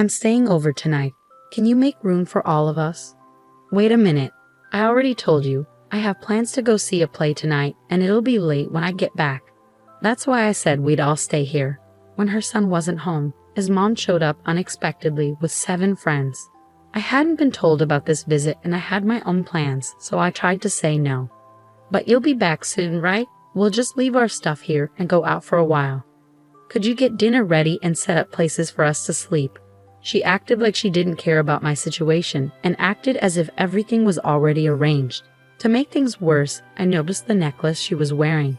I'm staying over tonight. Can you make room for all of us? Wait a minute. I already told you. I have plans to go see a play tonight, and it'll be late when I get back. That's why I said we'd all stay here. When her son wasn't home, his mom showed up unexpectedly with 7 friends. I hadn't been told about this visit and I had my own plans, so I tried to say no. But you'll be back soon, right? We'll just leave our stuff here and go out for a while. Could you get dinner ready and set up places for us to sleep? She acted like she didn't care about my situation and acted as if everything was already arranged. To make things worse, I noticed the necklace she was wearing.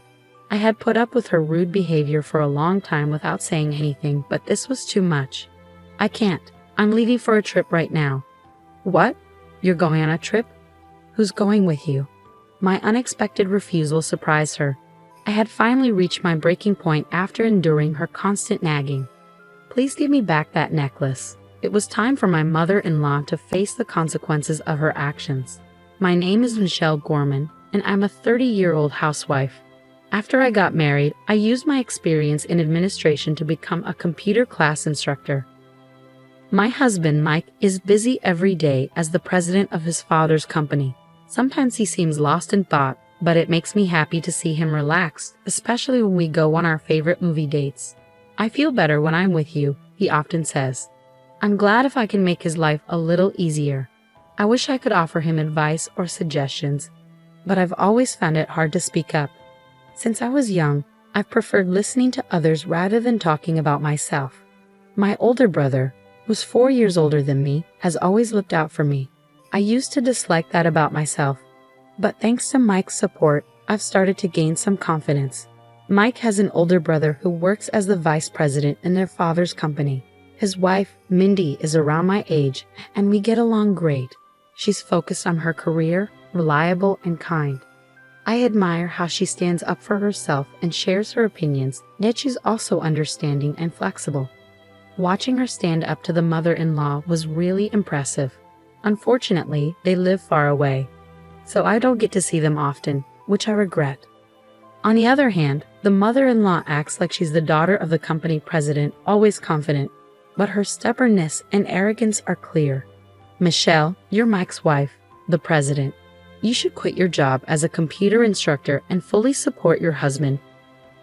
I had put up with her rude behavior for a long time without saying anything, but this was too much. I can't. I'm leaving for a trip right now. What? You're going on a trip? Who's going with you? My unexpected refusal surprised her. I had finally reached my breaking point after enduring her constant nagging. Please give me back that necklace. It was time for my mother-in-law to face the consequences of her actions. My name is Michelle Gorman, and I'm a 30-year-old housewife. After I got married, I used my experience in administration to become a computer class instructor. My husband, Mike, is busy every day as the president of his father's company. Sometimes he seems lost in thought, but it makes me happy to see him relaxed, especially when we go on our favorite movie dates. I feel better when I'm with you, he often says. I'm glad if I can make his life a little easier. I wish I could offer him advice or suggestions, but I've always found it hard to speak up. Since I was young, I've preferred listening to others rather than talking about myself. My older brother, who's 4 years older than me, has always looked out for me. I used to dislike that about myself, but thanks to Mike's support, I've started to gain some confidence. Mike has an older brother who works as the vice president in their father's company. His wife, Mindy, is around my age, and we get along great. She's focused on her career, reliable, and kind. I admire how she stands up for herself and shares her opinions, yet she's also understanding and flexible. Watching her stand up to the mother-in-law was really impressive. Unfortunately, they live far away, so I don't get to see them often, which I regret. On the other hand, the mother-in-law acts like she's the daughter of the company president, always confident, but her stubbornness and arrogance are clear. Michelle, you're Mike's wife, the president. You should quit your job as a computer instructor and fully support your husband,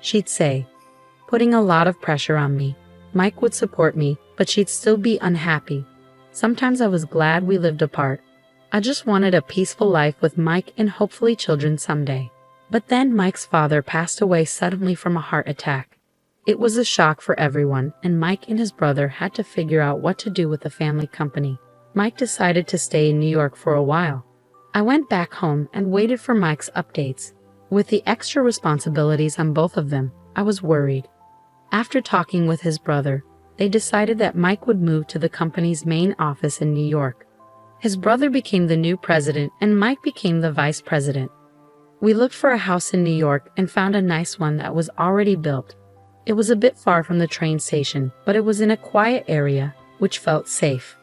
she'd say, putting a lot of pressure on me. Mike would support me, but she'd still be unhappy. Sometimes I was glad we lived apart. I just wanted a peaceful life with Mike and hopefully children someday. But then Mike's father passed away suddenly from a heart attack. It was a shock for everyone, and Mike and his brother had to figure out what to do with the family company. Mike decided to stay in New York for a while. I went back home and waited for Mike's updates. With the extra responsibilities on both of them, I was worried. After talking with his brother, they decided that Mike would move to the company's main office in New York. His brother became the new president and Mike became the vice president. We looked for a house in New York and found a nice one that was already built. It was a bit far from the train station, but it was in a quiet area, which felt safe.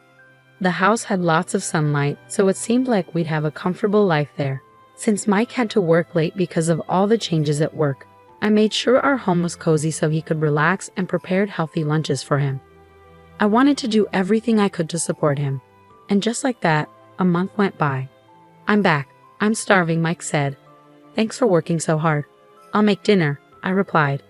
The house had lots of sunlight, so it seemed like we'd have a comfortable life there. Since Mike had to work late because of all the changes at work, I made sure our home was cozy so he could relax and prepared healthy lunches for him. I wanted to do everything I could to support him. And just like that, a month went by. I'm back. I'm starving, Mike said. Thanks for working so hard. I'll make dinner, I replied.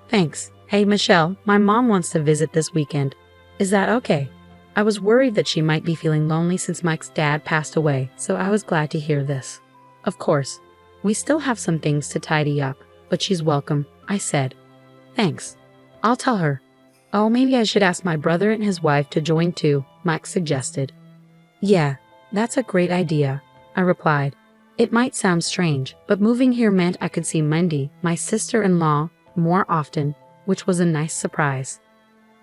Thanks. Hey, Michelle, my mom wants to visit this weekend. Is that okay? I was worried that she might be feeling lonely since Mike's dad passed away, so I was glad to hear this. Of course. We still have some things to tidy up, but she's welcome, I said. Thanks. I'll tell her. Oh, maybe I should ask my brother and his wife to join too, Mike suggested. Yeah, that's a great idea, I replied. It might sound strange, but moving here meant I could see Mindy, my sister-in-law, more often, which was a nice surprise.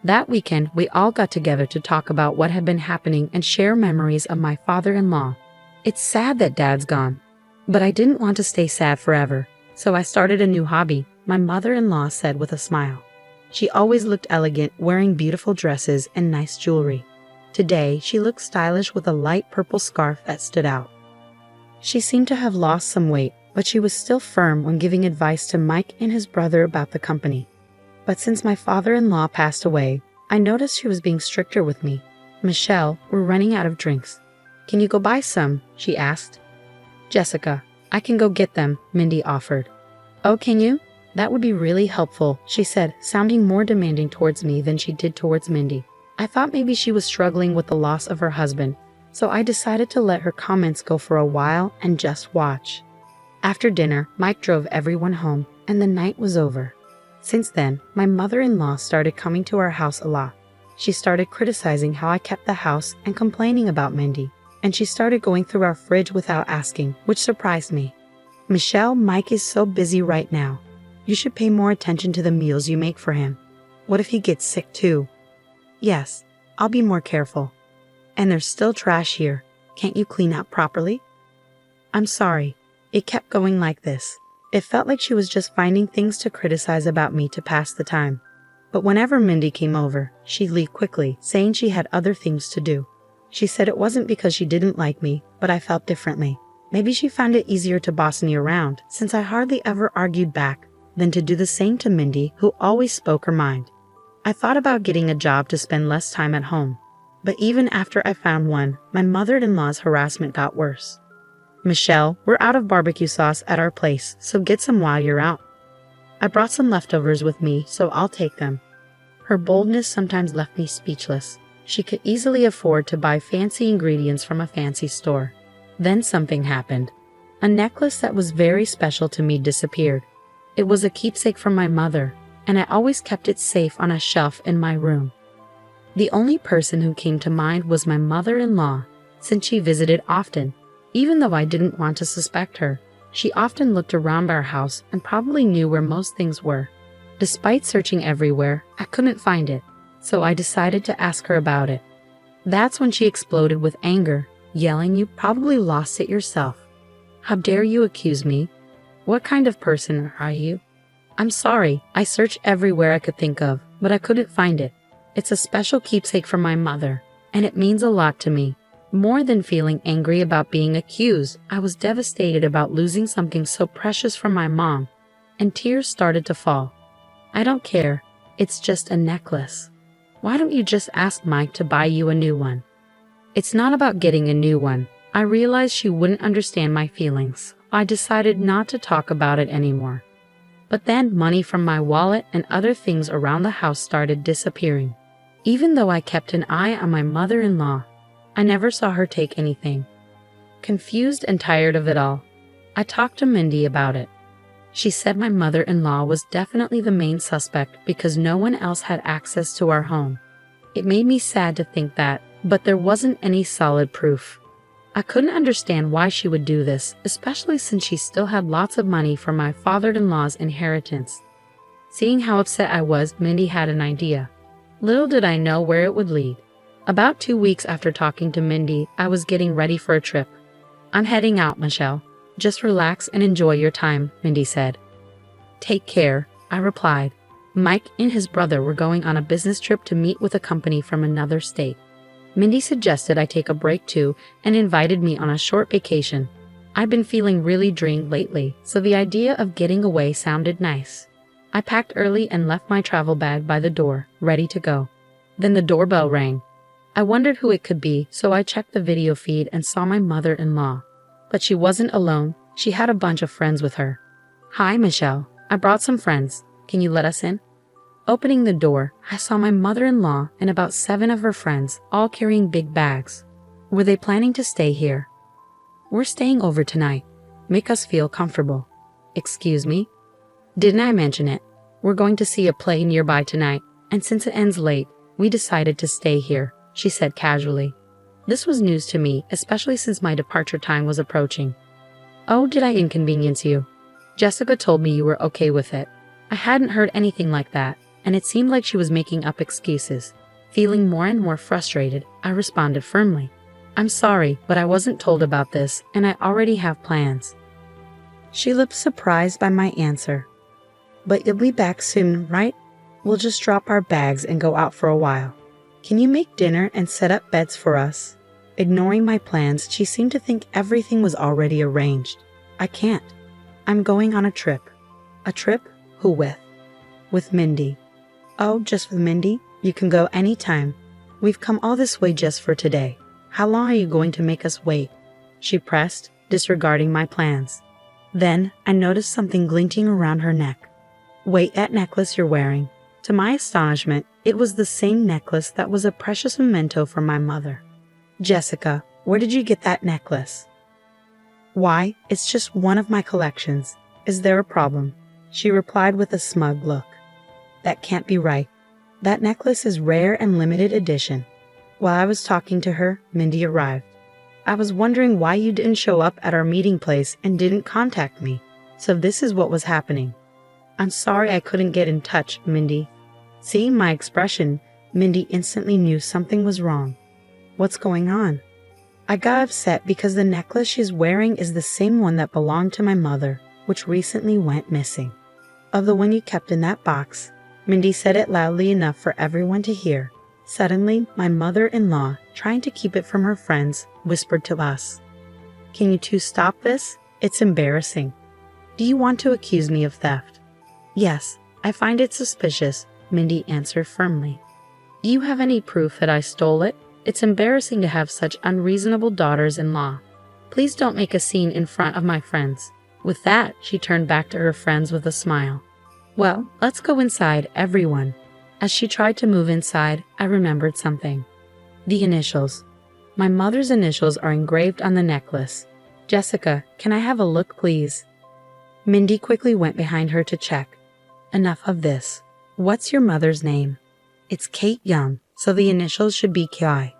That weekend, we all got together to talk about what had been happening and share memories of my father-in-law. It's sad that Dad's gone, but I didn't want to stay sad forever, so I started a new hobby, my mother-in-law said with a smile. She always looked elegant, wearing beautiful dresses and nice jewelry. Today, she looked stylish with a light purple scarf that stood out. She seemed to have lost some weight, but she was still firm when giving advice to Mike and his brother about the company. But since my father-in-law passed away, I noticed she was being stricter with me. Michelle, we're running out of drinks. Can you go buy some? She asked. Jessica, I can go get them, Mindy offered. Oh, can you? That would be really helpful, she said, sounding more demanding towards me than she did towards Mindy. I thought maybe she was struggling with the loss of her husband, so I decided to let her comments go for a while and just watch. After dinner, Mike drove everyone home, and the night was over. Since then, my mother-in-law started coming to our house a lot. She started criticizing how I kept the house and complaining about Mindy, and she started going through our fridge without asking, which surprised me. Michelle, Mike is so busy right now. You should pay more attention to the meals you make for him. What if he gets sick too? Yes, I'll be more careful. And there's still trash here. Can't you clean up properly? I'm sorry. It kept going like this. It felt like she was just finding things to criticize about me to pass the time. But whenever Mindy came over, she'd leave quickly, saying she had other things to do. She said it wasn't because she didn't like me, but I felt differently. Maybe she found it easier to boss me around, since I hardly ever argued back, than to do the same to Mindy, who always spoke her mind. I thought about getting a job to spend less time at home. But even after I found one, my mother-in-law's harassment got worse. Michelle, we're out of barbecue sauce at our place, so get some while you're out. I brought some leftovers with me, so I'll take them. Her boldness sometimes left me speechless. She could easily afford to buy fancy ingredients from a fancy store. Then something happened. A necklace that was very special to me disappeared. It was a keepsake from my mother, and I always kept it safe on a shelf in my room. The only person who came to mind was my mother-in-law, since she visited often. Even though I didn't want to suspect her, she often looked around our house and probably knew where most things were. Despite searching everywhere, I couldn't find it, so I decided to ask her about it. That's when she exploded with anger, yelling, "You probably lost it yourself. How dare you accuse me? What kind of person are you? I'm sorry, I searched everywhere I could think of, but I couldn't find it. It's a special keepsake from my mother, and it means a lot to me." More than feeling angry about being accused, I was devastated about losing something so precious from my mom, and tears started to fall. I don't care. It's just a necklace. Why don't you just ask Mike to buy you a new one? It's not about getting a new one. I realized she wouldn't understand my feelings. I decided not to talk about it anymore. But then money from my wallet and other things around the house started disappearing. Even though I kept an eye on my mother-in-law, I never saw her take anything. Confused and tired of it all, I talked to Mindy about it. She said my mother-in-law was definitely the main suspect because no one else had access to our home. It made me sad to think that, but there wasn't any solid proof. I couldn't understand why she would do this, especially since she still had lots of money from my father-in-law's inheritance. Seeing how upset I was, Mindy had an idea. Little did I know where it would lead. About 2 weeks after talking to Mindy, I was getting ready for a trip. "I'm heading out, Michelle. Just relax and enjoy your time," Mindy said. "Take care," I replied. Mike and his brother were going on a business trip to meet with a company from another state. Mindy suggested I take a break too and invited me on a short vacation. I'd been feeling really drained lately, so the idea of getting away sounded nice. I packed early and left my travel bag by the door, ready to go. Then the doorbell rang. I wondered who it could be, so I checked the video feed and saw my mother-in-law. But she wasn't alone. She had a bunch of friends with her. "Hi, Michelle. I brought some friends. Can you let us in?" Opening the door, I saw my mother-in-law and about 7 of her friends, all carrying big bags. Were they planning to stay here? "We're staying over tonight. Make us feel comfortable." "Excuse me? Didn't I mention it? We're going to see a play nearby tonight, and since it ends late, we decided to stay here," she said casually. This was news to me, especially since my departure time was approaching. "Oh, did I inconvenience you? Jessica told me you were okay with it." I hadn't heard anything like that, and it seemed like she was making up excuses. Feeling more and more frustrated, I responded firmly. "I'm sorry, but I wasn't told about this, and I already have plans." She looked surprised by my answer. "But you'll be back soon, right? We'll just drop our bags and go out for a while. Can you make dinner and set up beds for us?" Ignoring my plans, she seemed to think everything was already arranged. "I can't. I'm going on a trip." "A trip? Who with?" "With Mindy." "Oh, just with Mindy? You can go anytime." We've come all this way just for today. How long are you going to make us wait? She pressed, disregarding my plans. Then, I noticed something glinting around her neck. Wait, that necklace you're wearing. To my astonishment, it was the same necklace that was a precious memento from my mother. Jessica, where did you get that necklace? Why, it's just one of my collections. Is there a problem? She replied with a smug look. That can't be right. That necklace is rare and limited edition. While I was talking to her, Mindy arrived. I was wondering why you didn't show up at our meeting place and didn't contact me. So this is what was happening. I'm sorry I couldn't get in touch, Mindy. Seeing my expression, Mindy instantly knew something was wrong. What's going on? I got upset because the necklace she's wearing is the same one that belonged to my mother, which recently went missing. Of the one you kept in that box, Mindy said it loudly enough for everyone to hear. Suddenly, my mother-in-law, trying to keep it from her friends, whispered to us. Can you two stop this? It's embarrassing. Do you want to accuse me of theft? Yes, I find it suspicious, Mindy answered firmly. Do you have any proof that I stole it? It's embarrassing to have such unreasonable daughters-in-law. Please don't make a scene in front of my friends. With that, she turned back to her friends with a smile. Well, let's go inside, everyone. As she tried to move inside, I remembered something. The initials. My mother's initials are engraved on the necklace. Jessica, can I have a look, please? Mindy quickly went behind her to check. Enough of this. What's your mother's name? It's Kate Young, so the initials should be Ki.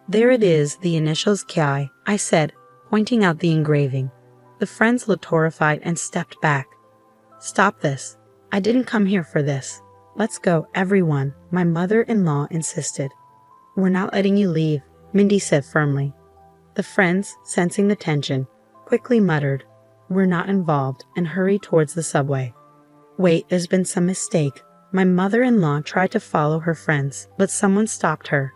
There it is, the initials Ki, I said, pointing out the engraving. The friends looked horrified and stepped back. Stop this. I didn't come here for this. Let's go, everyone, my mother-in-law insisted. We're not letting you leave, Mindy said firmly. The friends, sensing the tension, quickly muttered, We're not involved, and hurried towards the subway. Wait, there's been some mistake. My mother-in-law tried to follow her friends, but someone stopped her.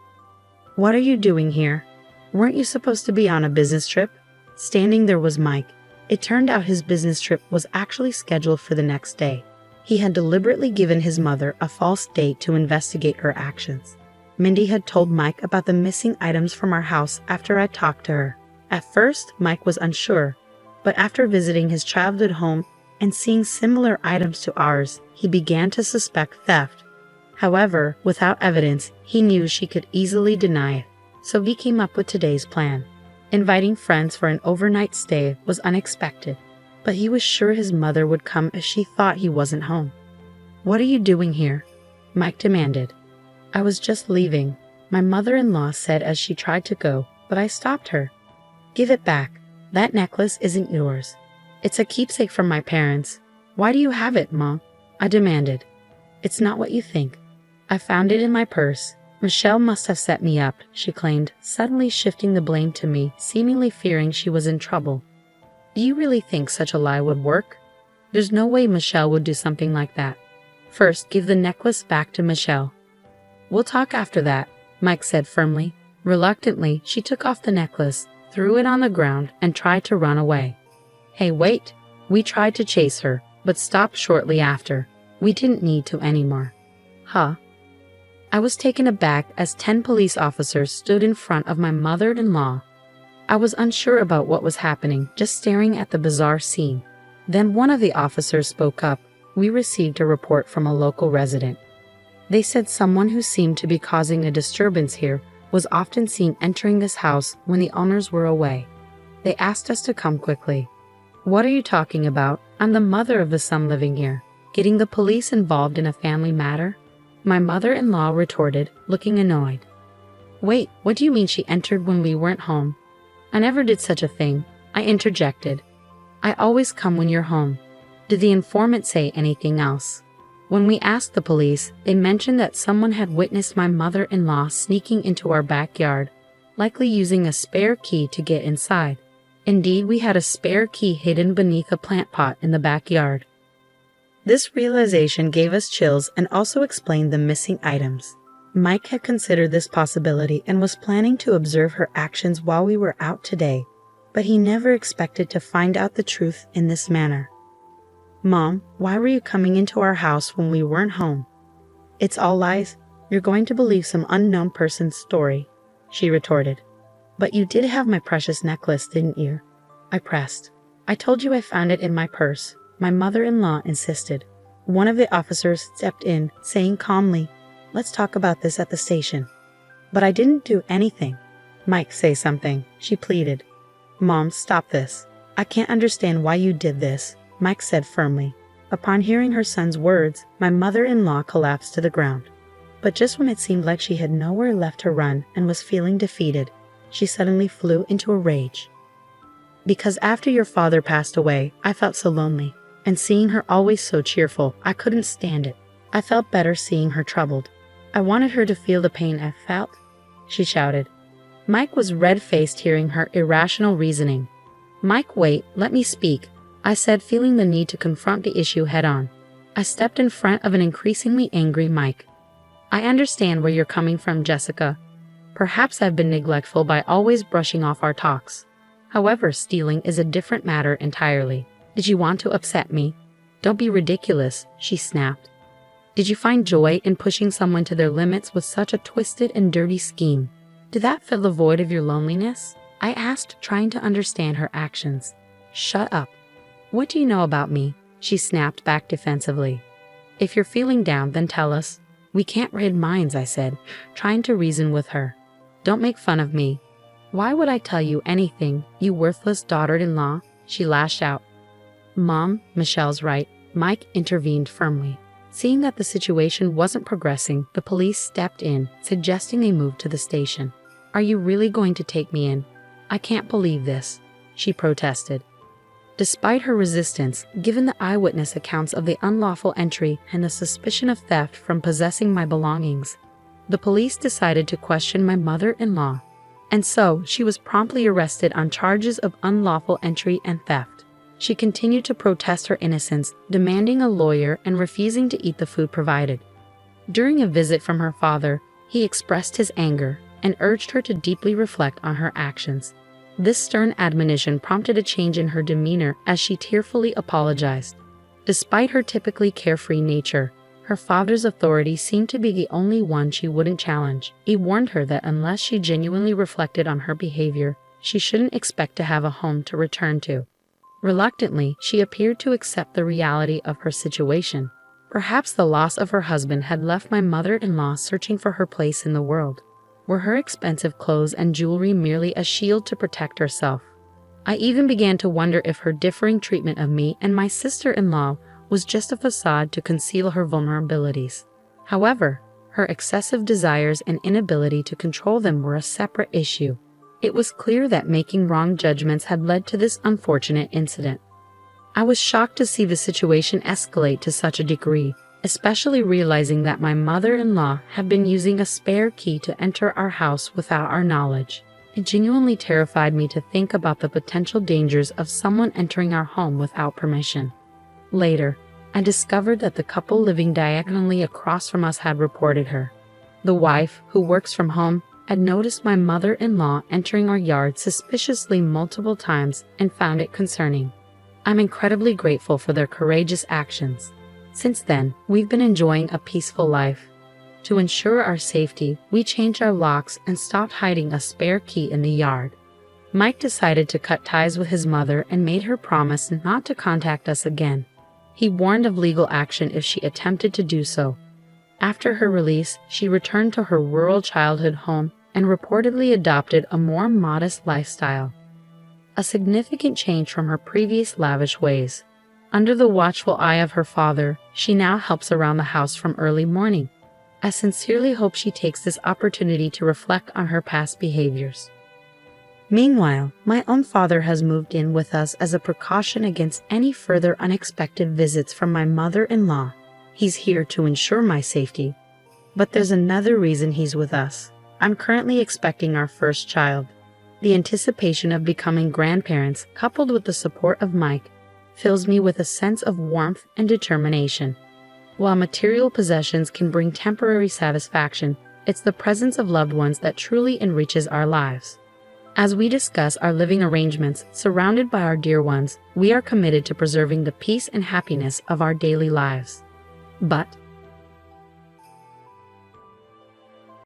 What are you doing here? Weren't you supposed to be on a business trip? Standing there was Mike. It turned out his business trip was actually scheduled for the next day. He had deliberately given his mother a false date to investigate her actions. Mindy had told Mike about the missing items from our house after I talked to her. At first, Mike was unsure, but after visiting his childhood home and seeing similar items to ours, he began to suspect theft. However, without evidence, he knew she could easily deny it, so he came up with today's plan. Inviting friends for an overnight stay was unexpected, but he was sure his mother would come if she thought he wasn't home. What are you doing here? Mike demanded. I was just leaving, my mother-in-law said as she tried to go, but I stopped her. Give it back. That necklace isn't yours. It's a keepsake from my parents. Why do you have it, Mom? I demanded. It's not what you think. I found it in my purse. Michelle must have set me up, she claimed, suddenly shifting the blame to me, seemingly fearing she was in trouble. Do you really think such a lie would work? There's no way Michelle would do something like that. First, give the necklace back to Michelle. We'll talk after that, Mike said firmly. Reluctantly, she took off the necklace, threw it on the ground, and tried to run away. Hey, wait! We tried to chase her, but stopped shortly after. We didn't need to anymore. Huh? I was taken aback as 10 police officers stood in front of my mother-in-law. I was unsure about what was happening, just staring at the bizarre scene. Then one of the officers spoke up. We received a report from a local resident. They said someone who seemed to be causing a disturbance here was often seen entering this house when the owners were away. They asked us to come quickly. What are you talking about? I'm the mother of the son living here. Getting the police involved in a family matter? My mother-in-law retorted, looking annoyed. Wait, what do you mean she entered when we weren't home? I never did such a thing, I interjected. I always come when you're home. Did the informant say anything else? When we asked the police, they mentioned that someone had witnessed my mother-in-law sneaking into our backyard, likely using a spare key to get inside. Indeed, we had a spare key hidden beneath a plant pot in the backyard. This realization gave us chills and also explained the missing items. Mike had considered this possibility and was planning to observe her actions while we were out today, but he never expected to find out the truth in this manner. Mom, why were you coming into our house when we weren't home? It's all lies. You're going to believe some unknown person's story, she retorted. But you did have my precious necklace, didn't you? I pressed. I told you I found it in my purse, my mother-in-law insisted. One of the officers stepped in, saying calmly, let's talk about this at the station. But I didn't do anything. Mike, say something, she pleaded. Mom, stop this. I can't understand why you did this, Mike said firmly. Upon hearing her son's words, my mother-in-law collapsed to the ground. But just when it seemed like she had nowhere left to run and was feeling defeated, she suddenly flew into a rage. Because after your father passed away, I felt so lonely, and seeing her always so cheerful, I couldn't stand it. I felt better seeing her troubled. I wanted her to feel the pain I felt, she shouted. Mike was red-faced hearing her irrational reasoning. Mike, wait, let me speak, I said, feeling the need to confront the issue head-on. I stepped in front of an increasingly angry Mike. I understand where you're coming from, Jessica. Perhaps I've been neglectful by always brushing off our talks. However, stealing is a different matter entirely. Did you want to upset me? Don't be ridiculous, she snapped. Did you find joy in pushing someone to their limits with such a twisted and dirty scheme? Did that fill the void of your loneliness? I asked, trying to understand her actions. Shut up. What do you know about me? She snapped back defensively. If you're feeling down, then tell us. We can't read minds, I said, trying to reason with her. Don't make fun of me. Why would I tell you anything, you worthless daughter-in-law? She lashed out. Mom, Michelle's right, Mike intervened firmly. Seeing that the situation wasn't progressing, the police stepped in, suggesting a move to the station. Are you really going to take me in? I can't believe this, she protested. Despite her resistance, given the eyewitness accounts of the unlawful entry and the suspicion of theft from possessing my belongings, the police decided to question my mother-in-law, and so she was promptly arrested on charges of unlawful entry and theft. She continued to protest her innocence, demanding a lawyer and refusing to eat the food provided. During a visit from her father, he expressed his anger and urged her to deeply reflect on her actions. This stern admonition prompted a change in her demeanor as she tearfully apologized. Despite her typically carefree nature, her father's authority seemed to be the only one she wouldn't challenge. He warned her that unless she genuinely reflected on her behavior, she shouldn't expect to have a home to return to. Reluctantly, she appeared to accept the reality of her situation. Perhaps the loss of her husband had left my mother-in-law searching for her place in the world. Were her expensive clothes and jewelry merely a shield to protect herself? I even began to wonder if her differing treatment of me and my sister-in-law was just a facade to conceal her vulnerabilities. However, her excessive desires and inability to control them were a separate issue. It was clear that making wrong judgments had led to this unfortunate incident. I was shocked to see the situation escalate to such a degree, especially realizing that my mother-in-law had been using a spare key to enter our house without our knowledge. It genuinely terrified me to think about the potential dangers of someone entering our home without permission. Later, I discovered that the couple living diagonally across from us had reported her. The wife, who works from home, had noticed my mother-in-law entering our yard suspiciously multiple times and found it concerning. I'm incredibly grateful for their courageous actions. Since then, we've been enjoying a peaceful life. To ensure our safety, we changed our locks and stopped hiding a spare key in the yard. Mike decided to cut ties with his mother and made her promise not to contact us again. He warned of legal action if she attempted to do so. After her release, she returned to her rural childhood home and reportedly adopted a more modest lifestyle. A significant change from her previous lavish ways. Under the watchful eye of her father, she now helps around the house from early morning. I sincerely hope she takes this opportunity to reflect on her past behaviors. Meanwhile, my own father has moved in with us as a precaution against any further unexpected visits from my mother-in-law. He's here to ensure my safety. But there's another reason he's with us. I'm currently expecting our first child. The anticipation of becoming grandparents, coupled with the support of Mike, fills me with a sense of warmth and determination. While material possessions can bring temporary satisfaction, it's the presence of loved ones that truly enriches our lives. As we discuss our living arrangements, surrounded by our dear ones, we are committed to preserving the peace and happiness of our daily lives. But